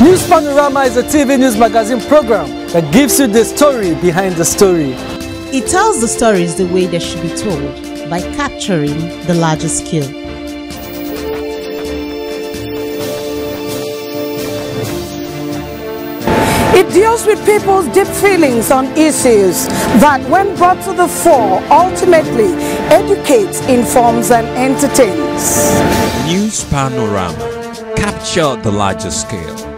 News Panorama is a TV news magazine program that gives you the story behind the story. It tells the stories the way they should be told by capturing the larger scale. It deals with people's deep feelings on issues that, when brought to the fore, ultimately educates, informs and entertains. News Panorama. Capture the larger scale.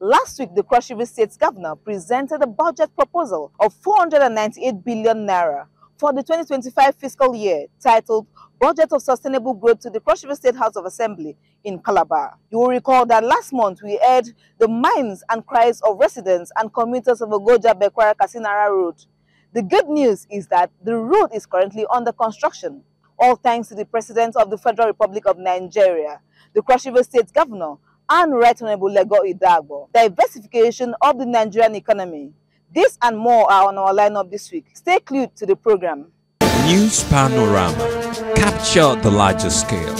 Last week, the Cross River State's governor presented a budget proposal of 498 billion naira for the 2025 fiscal year, titled Budget of Sustainable Growth, to the Cross River State House of Assembly in Calabar. You will recall that last month we heard the minds and cries of residents and commuters of Ogoja-Bekwarra-Katsinala road. The good news is that the road is currently under construction, all thanks to the President of the Federal Republic of Nigeria, the Cross River State Governor, and Right Honorable Lego Idagbo. Diversification of the Nigerian economy. This and more are on our lineup this week. Stay glued to the program. News Panorama. Capture the larger scale.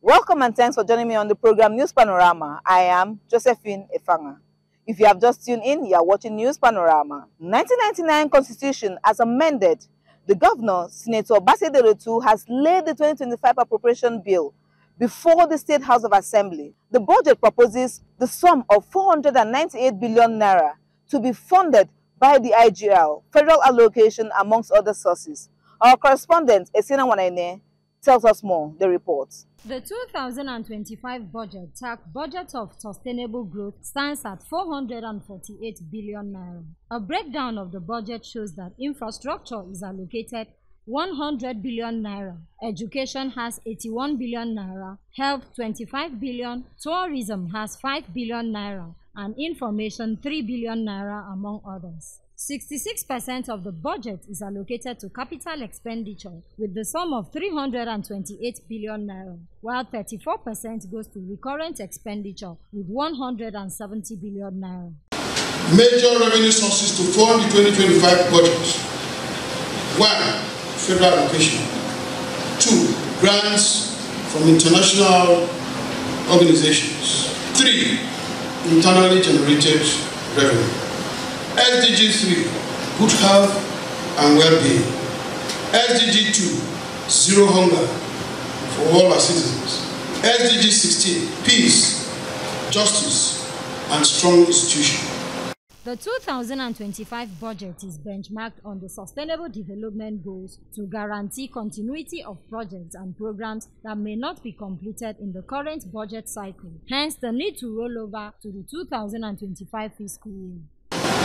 Welcome and thanks for joining me on the program News Panorama. I am Josephine Efanga. If you have just tuned in, you are watching News Panorama. 1999 Constitution as amended, the Governor, Senator Basedere, has laid the 2025 appropriation bill before the State House of Assembly. The budget proposes the sum of 498 billion naira to be funded by the IGL, federal allocation, amongst other sources. Our correspondent, Esina Wanaine, tells us more. The report. The 2025 budget, tagged Budget of Sustainable Growth, stands at 448 billion naira. A breakdown of the budget shows that infrastructure is allocated 100 billion naira, education has 81 billion naira, health 25 billion, tourism has 5 billion naira, and information 3 billion naira, among others. 66% of the budget is allocated to capital expenditure with the sum of 328 billion naira, while 34% goes to recurrent expenditure with 170 billion naira. Major revenue sources to fund the 2025 budget. 1. Federal allocation. 2. Grants from international organizations. 3. Internally generated revenue. SDG 3. Good health and well-being. SDG 2. Zero hunger for all our citizens. SDG 16. Peace, justice, and strong institutions. The 2025 budget is benchmarked on the Sustainable Development Goals to guarantee continuity of projects and programs that may not be completed in the current budget cycle, hence the need to roll over to the 2025 fiscal year.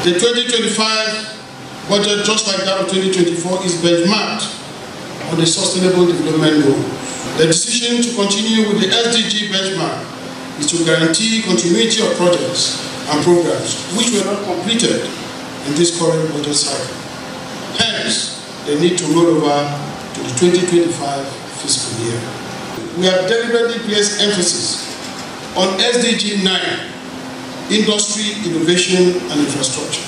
The 2025 budget, just like that of 2024, is benchmarked on the Sustainable Development Goals. The decision to continue with the SDG benchmark is to guarantee continuity of projects and programs which were not completed in this current budget cycle. Hence, they need to roll over to the 2025 fiscal year. We have deliberately placed emphasis on SDG 9, Industry, Innovation and Infrastructure.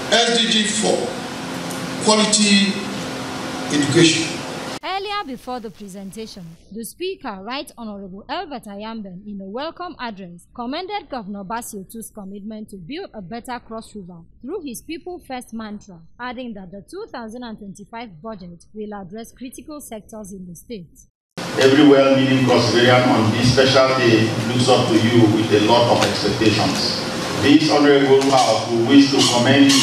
SDG 4, Quality Education. Earlier before the presentation, the Speaker, Right Honorable Albert Ayamben, in a welcome address, commended Governor Basiotu's commitment to build a better Cross River through his People First mantra, adding that the 2025 budget will address critical sectors in the state. Every well-meaning Cross Riverian on this special day looks up to you with a lot of expectations. This Honorable House will wish to commend you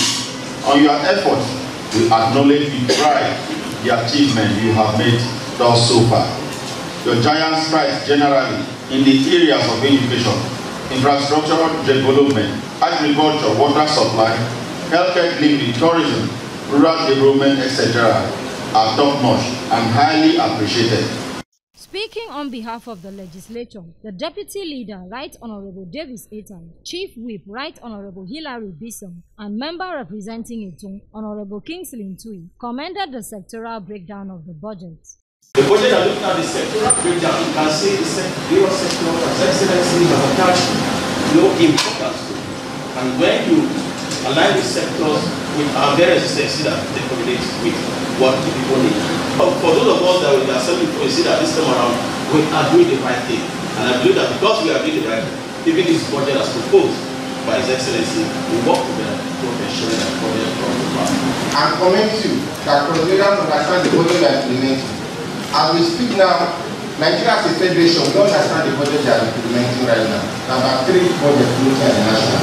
on your efforts to acknowledge with pride the achievement you have made thus so far. Your giant strides generally in the areas of education, infrastructure development, agriculture, water supply, healthcare linked with tourism, rural development, etc. are top-notch and highly appreciated. Speaking on behalf of the legislature, the Deputy Leader, Right Honorable Davis Etan, Chief Whip, Right Honorable Hilary Bison, and Member representing Eton, Honorable Kingsley Ntui, commended the sectoral breakdown of the budget. The budget are looking at the sectoral breakdown. You can see the various sectors as excellency have attached no importance to. And when you align the sectors with our various sectors that they correlate with what the people need. For those of us that we are selling for, you see that this time around we are doing the right thing. And I believe that because we are doing the right thing, even this budget as proposed by His Excellency, we work together to ensure that the budget comes to pass. And commend you that President understand the budget they are implementing. As we speak now, Nigeria as a federation, we don't understand the budget they are implementing right now. There are about 3 budgets looking at the national.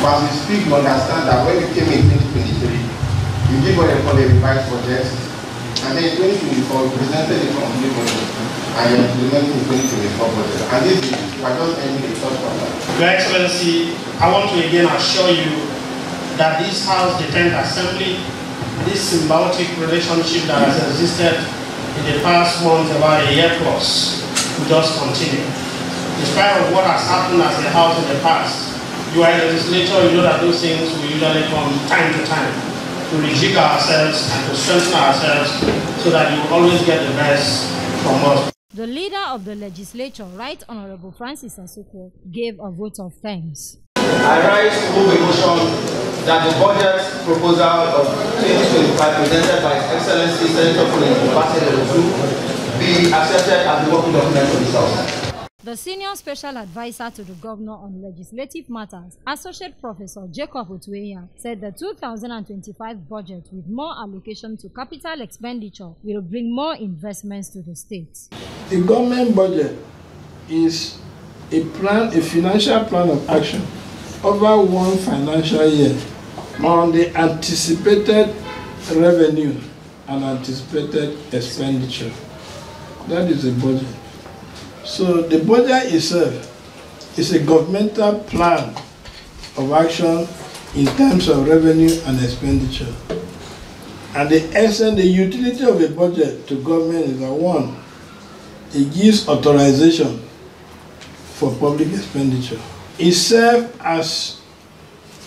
But as we speak, we understand that when we came in 2023, we did what they call a revised budget. And then in 2024, we presented a complete budget. And we are implementing the 2024 budget. And this is, we are just ending the third quarter. Your Excellency, I want to again assure you that this House, the 10th Assembly, this symbiotic relationship that has existed in the past month, about a year plus, will just continue. In spite of what has happened as a House in the past, you are a legislator, you know that those things will usually come time to time to rejig ourselves and to strengthen ourselves so that you will always get the best from us. The leader of the legislature, Right Honorable Francis Asoko, gave a vote of thanks. I rise to move a motion that the budget proposal of 2025 presented by His Excellency Senator be accepted as the working document for this House. The senior special advisor to the governor on legislative matters, Associate Professor Jacob Otuenya, said the 2025 budget with more allocation to capital expenditure will bring more investments to the state. The government budget is a financial plan of action over one financial year on the anticipated revenue and anticipated expenditure. That is the budget. So the budget itself is a governmental plan of action in terms of revenue and expenditure. And the essence, the utility of a budget to government is that one, it gives authorization for public expenditure. It serves as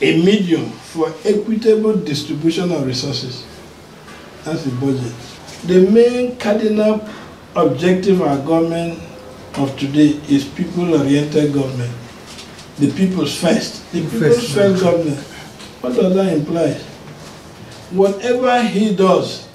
a medium for equitable distribution of resources. That's the budget. The main cardinal objective of our government of today is people-oriented government. The people's first. The people's first government. What does that imply? Whatever he does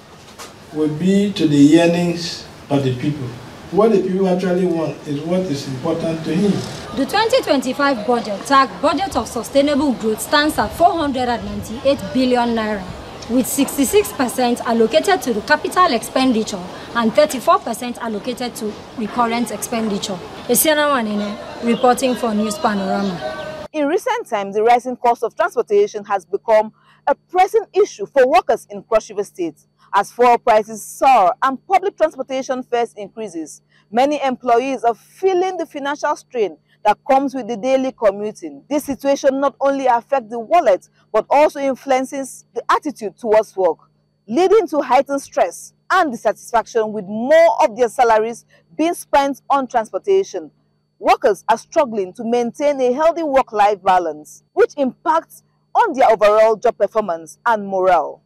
will be to the yearnings of the people. What the people actually want is what is important to him. The 2025 budget, tagged Budget of Sustainable Growth, stands at 498 billion naira, with 66% allocated to the capital expenditure and 34% allocated to recurrent expenditure. Esiana Wanene, reporting for News Panorama. In recent times, the rising cost of transportation has become a pressing issue for workers in Cross River State. As fuel prices soar and public transportation fares increases, many employees are feeling the financial strain that comes with the daily commuting. This situation not only affects the wallet, but also influences the attitude towards work, leading to heightened stress and dissatisfaction with more of their salaries being spent on transportation. Workers are struggling to maintain a healthy work-life balance, which impacts on their overall job performance and morale.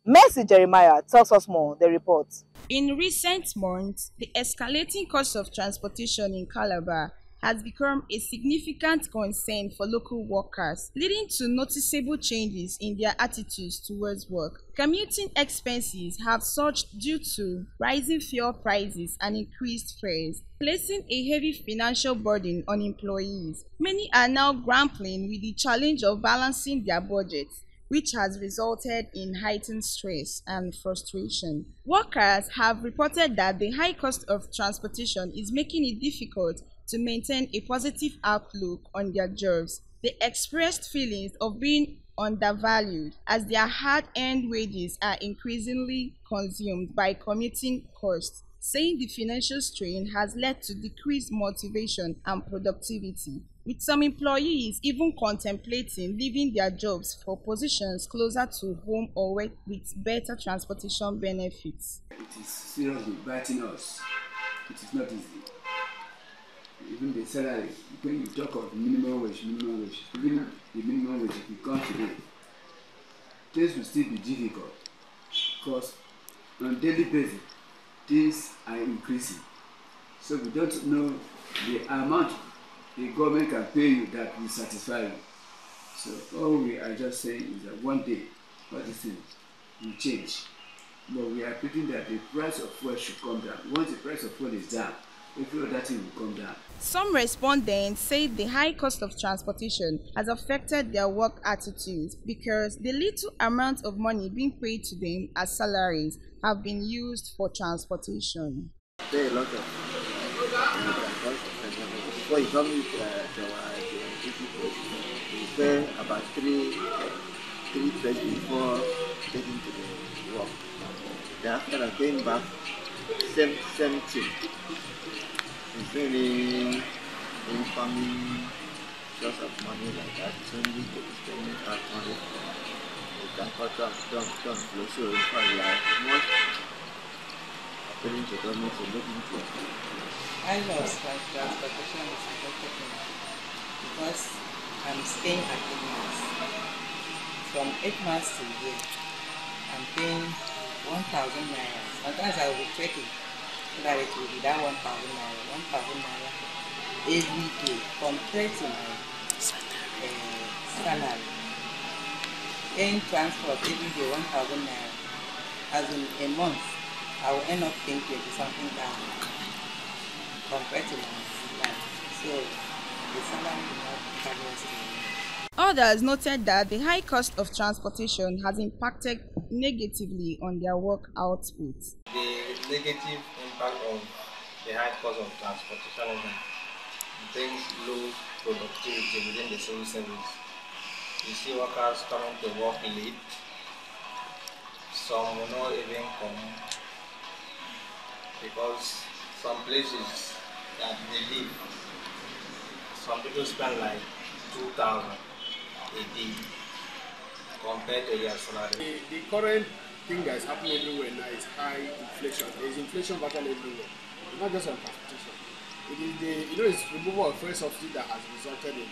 Mercy Jeremiah tells us more, the report. In recent months, the escalating cost of transportation in Calabar has become a significant concern for local workers, leading to noticeable changes in their attitudes towards work. Commuting expenses have surged due to rising fuel prices and increased fares, placing a heavy financial burden on employees. Many are now grappling with the challenge of balancing their budgets, which has resulted in heightened stress and frustration. Workers have reported that the high cost of transportation is making it difficult to maintain a positive outlook on their jobs. They expressed feelings of being undervalued as their hard-earned wages are increasingly consumed by commuting costs, saying the financial strain has led to decreased motivation and productivity, with some employees even contemplating leaving their jobs for positions closer to home or with better transportation benefits. It is seriously biting us. It is not easy. Even the salary, when you talk of minimum wage, even the minimum wage, if you come today, things will still be difficult because on a daily basis, things are increasing. So we don't know the amount the government can pay you that will satisfy you. So all we are just saying is that one day, all these things will change. But we are thinking that the price of fuel should come down. Once the price of fuel is down, every other thing will come down. Some respondents say the high cost of transportation has affected their work attitudes because the little amount of money being paid to them as salaries have been used for transportation. There are a lot of before you come to our you pay about three trips before getting to the work. Then after going back, same thing. It's really incoming source of money like that. It's only spending out money. The transport don't flow. So in fact, like most appealing to government to look into it. I lost like transportation is affected me because I'm staying at 8 months. From 8 months to here, I'm paying 1,000 naira. Sometimes I will check it so that it will be that 1,000 naira. 1,000 naira every day compared to my salary. Paying transport every day 1,000 naira. As in a month, I will end up paying 20-something thousand compared to my salary. So the salary will not carry us to me. Others noted that the high cost of transportation has impacted negatively on their work output. The negative impact of the high cost of transportation is that it brings low productivity within the civil service. You see workers coming to work late. Some will not even come because some places that they live, some people spend like 2,000 a day compared to their salary. The current thing that is happening everywhere now is high inflation. There is inflation virtually everywhere. It's not just on transportation. It is it's removal of fuel subsidy that has resulted in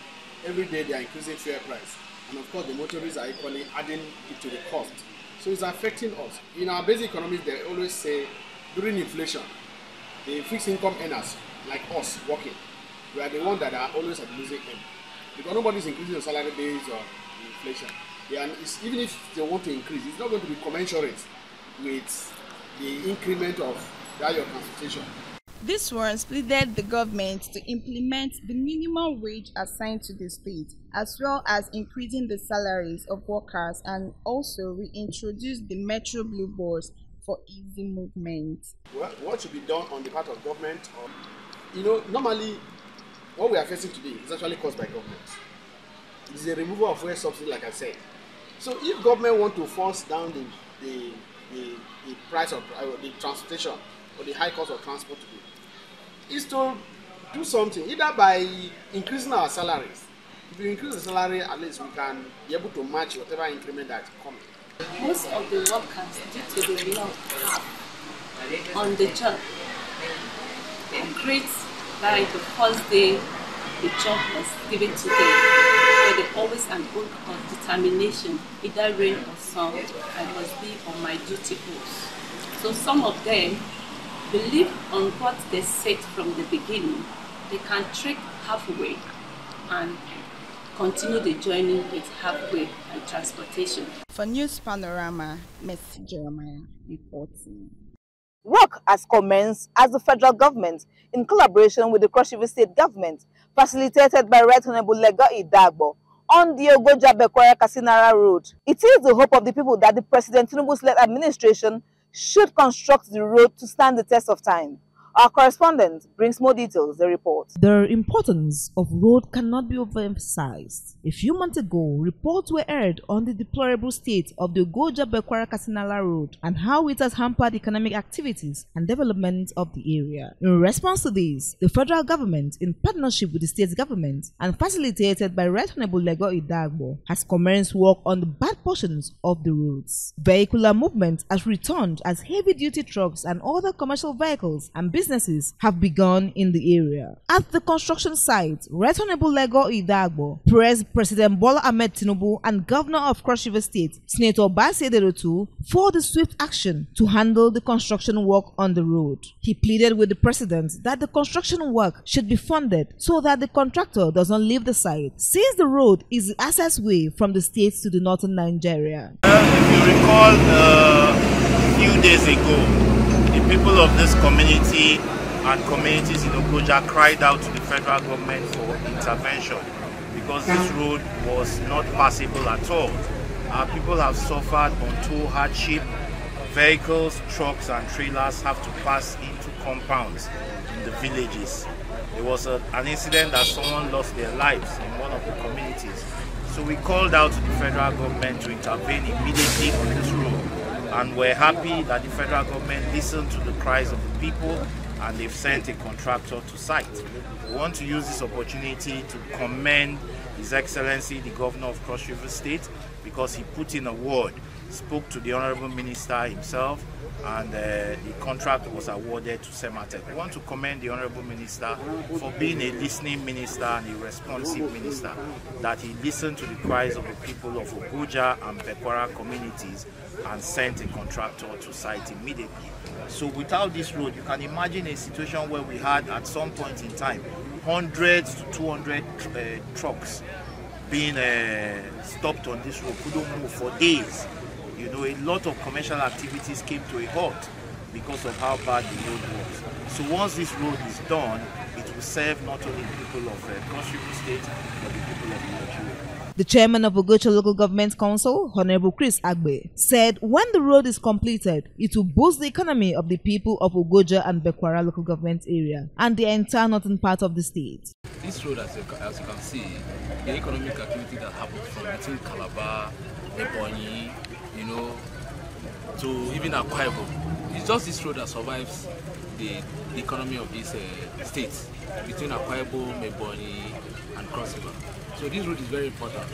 every day they are increasing fuel price. And of course the motorists are equally adding it to the cost. So it's affecting us. In our basic economics, they always say during inflation, the fixed income earners, like us working, we are the ones that are always at the losing end. Because nobody is increasing the salary based on inflation. Even if they want to increase, it's not going to be commensurate with the increment of value of transportation. These ones pleaded the government to implement the minimum wage assigned to the state, as well as increasing the salaries of workers and also reintroduce the Metro Blue Bus for easy movement. Well, what should be done on the part of government? Normally, what we are facing today is actually caused by government. It is a removal of fuel subsidy, like I said. So if government want to force down the price of the transportation or the high cost of transport today, is to do something either by increasing our salaries. If we increase the salary, at least we can be able to match whatever increment that's coming. Most of the workers, due to the law have on the job, they great by the first day the job was given to them, but they always an oath of determination, either rain or sun, I must be on my duty post. So some of them believe on what they said from the beginning. They can trek halfway and continue the journey with halfway and transportation. For News Panorama, Messi Jeremiah reporting. Work has commenced as the federal government, in collaboration with the Cross River State government, facilitated by Right Honorable Lega Idagbo, on the Ogoja-Bekwarra-Katsinala road. It is the hope of the people that the President Tinubu's-led administration should construct the road to stand the test of time. Our correspondent brings more details. The report. The importance of road cannot be overemphasized. A few months ago, reports were aired on the deplorable state of the Ogoja-Bekwarra-Katsinala road and how it has hampered economic activities and development of the area. In response to this, the federal government, in partnership with the state government and facilitated by Right Honorable Lega Idagbo, has commenced work on the bad portions of the roads. Vehicular movement has returned as heavy-duty trucks and other commercial vehicles and businesses have begun in the area. At the construction site, Right Honorable Lega Idagbo praised President Bola Ahmed Tinubu and Governor of Cross River State, Senator Bassey Derotu, for the swift action to handle the construction work on the road. He pleaded with the president that the construction work should be funded so that the contractor does not leave the site, since the road is the access way from the states to the northern Nigeria. If you recall, a few days ago, the people of this community and communities in Ogoja cried out to the federal government for intervention because this road was not passable at all. Our people have suffered untold hardship. Vehicles, trucks and trailers have to pass into compounds in the villages. There was an incident that someone lost their lives in one of the communities. So we called out to the federal government to intervene immediately on this road. And we're happy that the federal government listened to the cries of the people and they've sent a contractor to site. We want to use this opportunity to commend His Excellency, the Governor of Cross River State, because he put in a word, spoke to the Honorable Minister himself, and the contract was awarded to Sematec. We want to commend the Honorable Minister for being a listening minister and a responsive minister, that he listened to the cries of the people of Ogoja and Bekwarra communities and sent a contractor to site immediately. So without this road, you can imagine a situation where we had at some point in time hundreds to 200 trucks being stopped on this road, couldn't move for days. You know, a lot of commercial activities came to a halt because of how bad the road was. So once this road is done, it will serve not only the people of Cross River State, but the people of Nigeria. The chairman of Ogoja Local Government Council, Honorable Chris Agbe, said when the road is completed, it will boost the economy of the people of Ogoja and Bekwarra local government area and the entire northern part of the state. This road, as you can see, the economic activity that happens from between Calabar, Ebonyi, you know, to even Akwa Ibom. It's just this road that survives the economy of this state, between Akwa Ibom, Ebonyi, and Cross River. So this road is very important.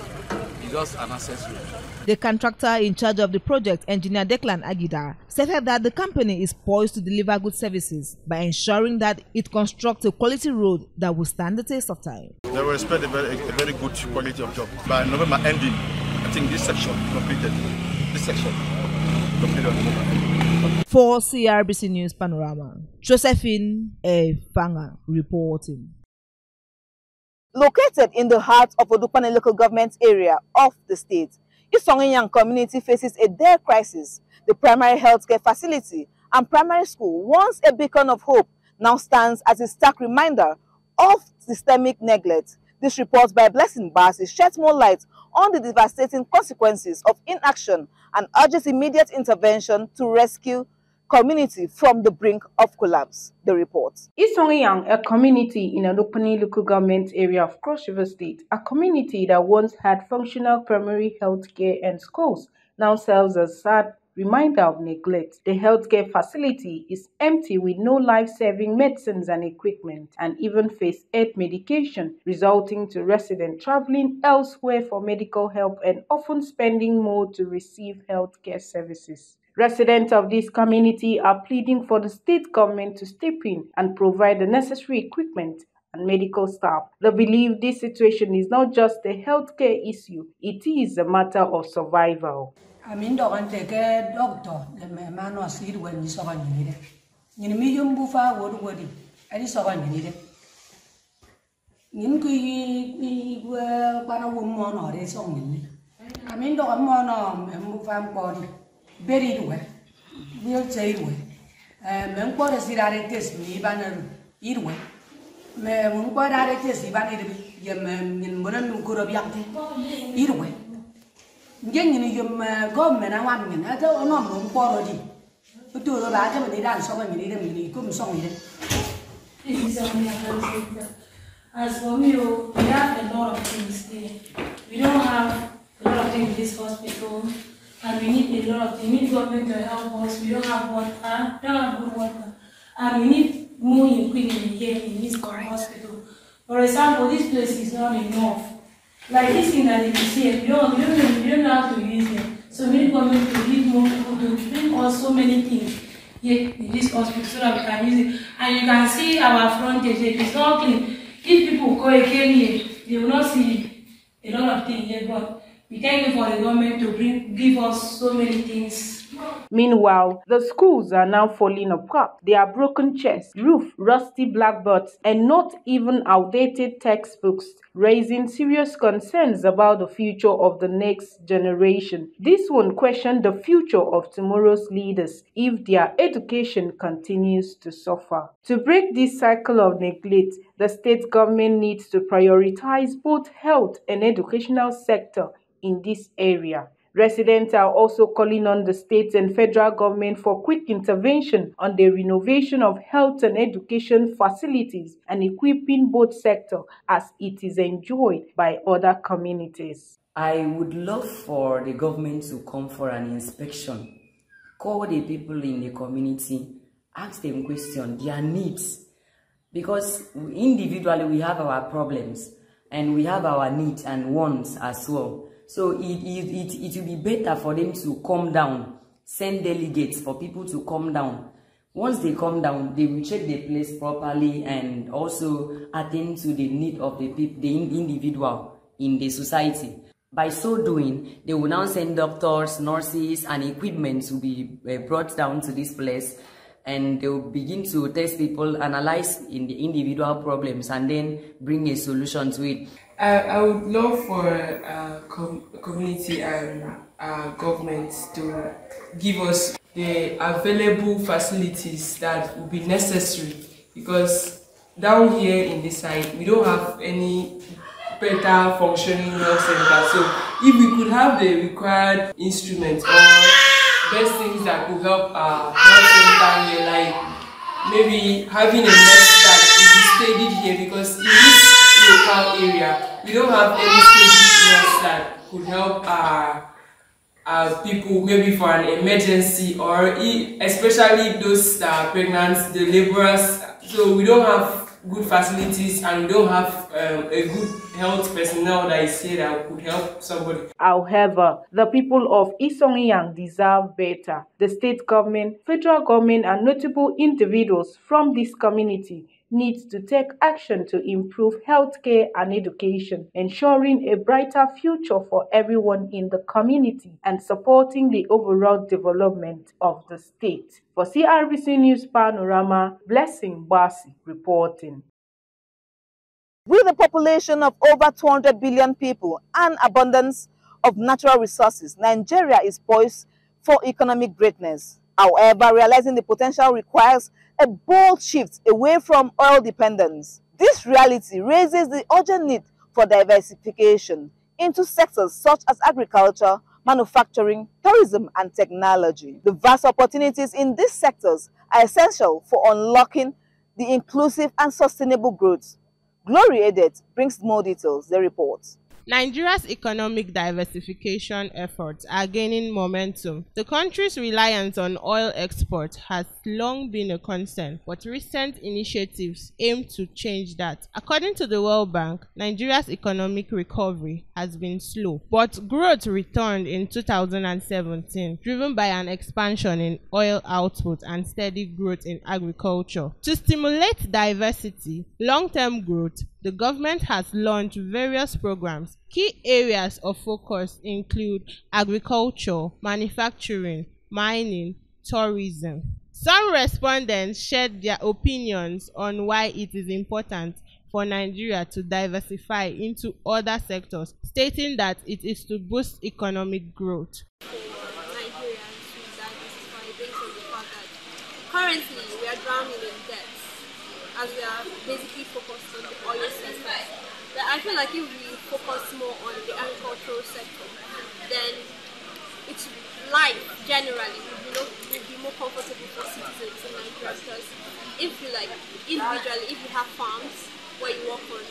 It's just an access road. The contractor in charge of the project, Engineer Declan Agida, stated that the company is poised to deliver good services by ensuring that it constructs a quality road that will stand the test of time. They will expect a very good quality of job. By November ending, I think this section completed. This section completed on November. For CRBC News Panorama, Josephine A. Fanga reporting. Located in the heart of Odukwane local government area of the state, Isong Inyang community faces a dire crisis. The primary healthcare facility and primary school, once a beacon of hope, now stands as a stark reminder of systemic neglect. This report by Blessing Basi sheds more light on the devastating consequences of inaction and urges immediate intervention to rescue community from the brink of collapse. The report. Isong Inyang, a community in an opening local government area of Cross River State, a community that once had functional primary health care and schools, now serves as a sad reminder of neglect. The healthcare facility is empty with no life-saving medicines and equipment, and even face earth medication, resulting to residents traveling elsewhere for medical help and often spending more to receive healthcare services. Residents of this community are pleading for the state government to step in and provide the necessary equipment and medical staff. They believe this situation is not just a healthcare issue, it is a matter of survival. Buried way, we'll say way. Menquara Siraretes, Nibaner, Irway. Menquararetes, Ibanid, in Muran Kurabiati, Irway. Getting your government, I want me, I don't know, quality. But do the Raja, they dance so many, couldn't song it. As for me, we have a lot of things there. We don't have a lot of things in this hospital. And we need a lot of things. We need government to help us. We don't have water, don't have good water. And we need more equipment here in this hospital. For example, this place is not enough. Like this thing that you see, we don't know how to use it. So we need government to give more people to bring us so many things here in this hospital so that we can use it. And you can see our frontage here, it's not clean. If people came here, they will not see a lot of things here, but we thank you for the government to give us so many things Meanwhile, the schools are now falling apart. There are broken chairs, roof, rusty blackboards, and not even outdated textbooks, raising serious concerns about the future of the next generation. This one questions the future of tomorrow's leaders if their education continues to suffer. To break this cycle of neglect, the state government needs to prioritize both health and educational sector in this area. Residents are also calling on the state and federal government for quick intervention on the renovation of health and education facilities and equipping both sectors as it is enjoyed by other communities. I would love for the government to come for an inspection, call the people in the community, ask them questions, their needs, because individually we have our problems and we have our needs and wants as well. So it will be better for them to come down, send delegates for people to come down. Once they come down, they will check the place properly and also attend to the need of the people, the individual in the society. By so doing, they will now send doctors, nurses, and equipment to be brought down to this place, and they will begin to test people, analyze in the individual problems, and then bring a solution to it. I would love for community and government to give us the available facilities that will be necessary, because down here in this side we don't have any better functioning health center. So if we could have the required instruments or best things that could help our health center here, like maybe having a nurse that will be studied here, because in this local area we don't have any studied nurse that could help our people, maybe for an emergency, or especially those that are pregnant, the laborers. So we don't have good facilities and we don't have a good health personnel that is here that could help somebody. However, the people of Isong Inyang deserve better. The state government, federal government, and notable individuals from this community needs to take action to improve healthcare and education, ensuring a brighter future for everyone in the community and supporting the overall development of the state. For CRBC News Panorama, Blessing Basi reporting. With a population of over 200 billion people and abundance of natural resources, Nigeria is poised for economic greatness. However, realizing the potential requires a bold shift away from oil dependence. This reality raises the urgent need for diversification into sectors such as agriculture, manufacturing, tourism, and technology. The vast opportunities in these sectors are essential for unlocking the inclusive and sustainable growth. Glory Edet brings more details. The report. Nigeria's economic diversification efforts are gaining momentum. The country's reliance on oil export has long been a concern, but recent initiatives aim to change that. According to the World Bank, Nigeria's economic recovery has been slow, but growth returned in 2017, driven by an expansion in oil output and steady growth in agriculture. To stimulate diversity, long-term growth, the government has launched various programs. Key areas of focus include agriculture, manufacturing, mining, tourism. Some respondents shared their opinions on why it is important for Nigeria to diversify into other sectors, stating that it is to boost economic growth. Currently, we are drowning in debt, as we are basically focused on the oil sector. But I feel like if we focus more on the agricultural sector, then it's life generally will be more comfortable for citizens in Nigeria. Because if you individually, if you have farms where you work on,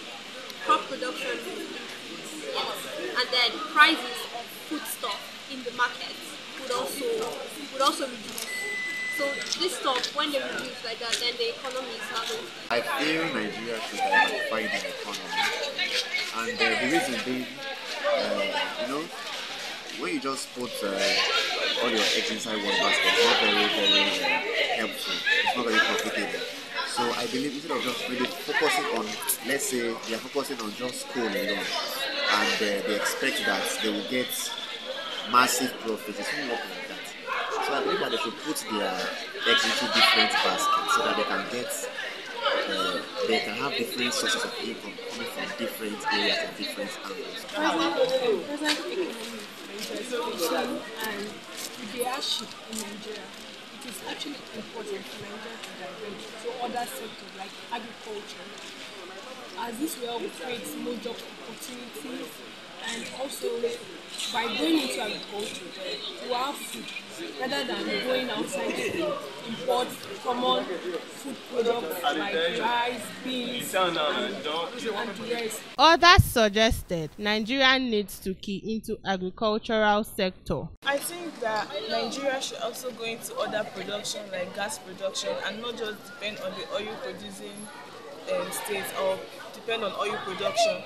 crop production will increase, yes, and then prices of foodstuff in the market would also reduce. So this stuff, when they reduce like that, then the economy is not going to. I feel Nigeria should diversify the economy, and the reason being, when you just put all your eggs inside one basket, it's not very helpful. It's not very profitable. So I believe instead of just really focusing on, let's say they are focusing on just coal alone, and they expect that they will get massive profits. It's not working like that. So I believe that they should put their eggs into different baskets so that they can get, they can have different sources of income coming from different areas and different angles. Present diversification and the hardship in Nigeria, it is actually important for Nigeria to diverge to other sectors like agriculture, as this will help create more job opportunities, and also by going into agriculture, we have food rather than going outside to import common food products like rice, beans, and the rest. Others suggested Nigeria needs to key into agricultural sector. I think that Nigeria should also go into other production like gas production and not just depend on the oil producing states or depend on oil production.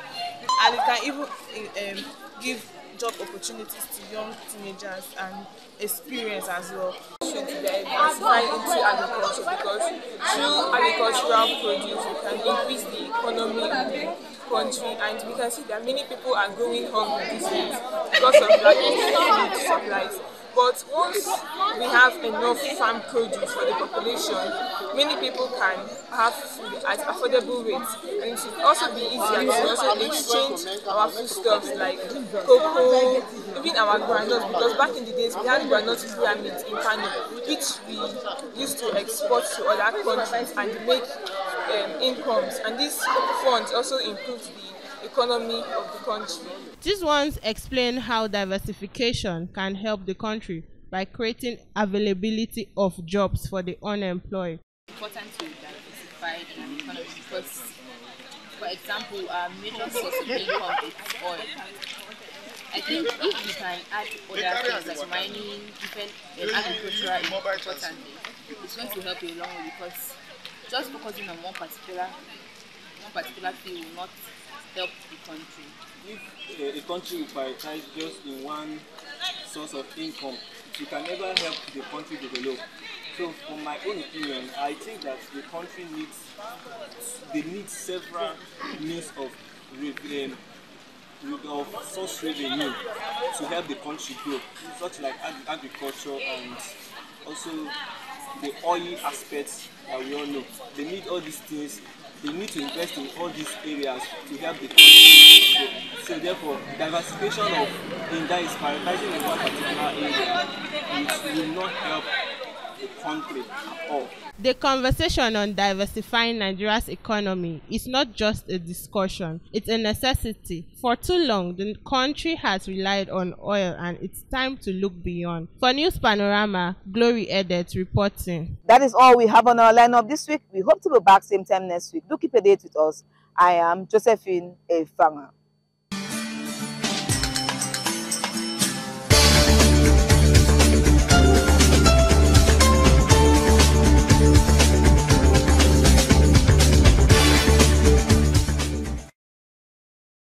And it can even give job opportunities to young teenagers and experience as well. Should diversify into agriculture because through agricultural produce we can increase the economy of the country, and we can see that many people are going hungry these days because of lack of food supplies. But once we have enough farm produce for the population, many people can have food at affordable rates, and it will also be easier to also exchange our foodstuffs like cocoa, even our groundnuts, because back in the days we had groundnut pyramids in Kano, which we used to export to other countries and make incomes, and these funds also improve the economy of the country. These ones explain how diversification can help the country by creating availability of jobs for the unemployed. It's important to diversify in an economy because, for example, our major source of income is oil. I think if we can add other things like mining, even agricultural importantly, it's going to help a long way, because just focusing on one particular field will not help the country. If a country prioritizes just in one source of income, it can never help the country develop. So, from my own opinion, I think that the country needs several means of source revenue to help the country grow, such like agriculture and also the oil aspects that we all know. They need all these things. They need to invest in all these areas to help the country grow. So therefore, diversification in that is prioritizing in one particular area, which will not help the country at all. The conversation on diversifying Nigeria's economy is not just a discussion, it's a necessity. For too long, the country has relied on oil, and it's time to look beyond. For News Panorama, Glory Edet reporting. That is all we have on our lineup this week. We hope to be back same time next week. Do keep a date with us. I am Josephine Efanga.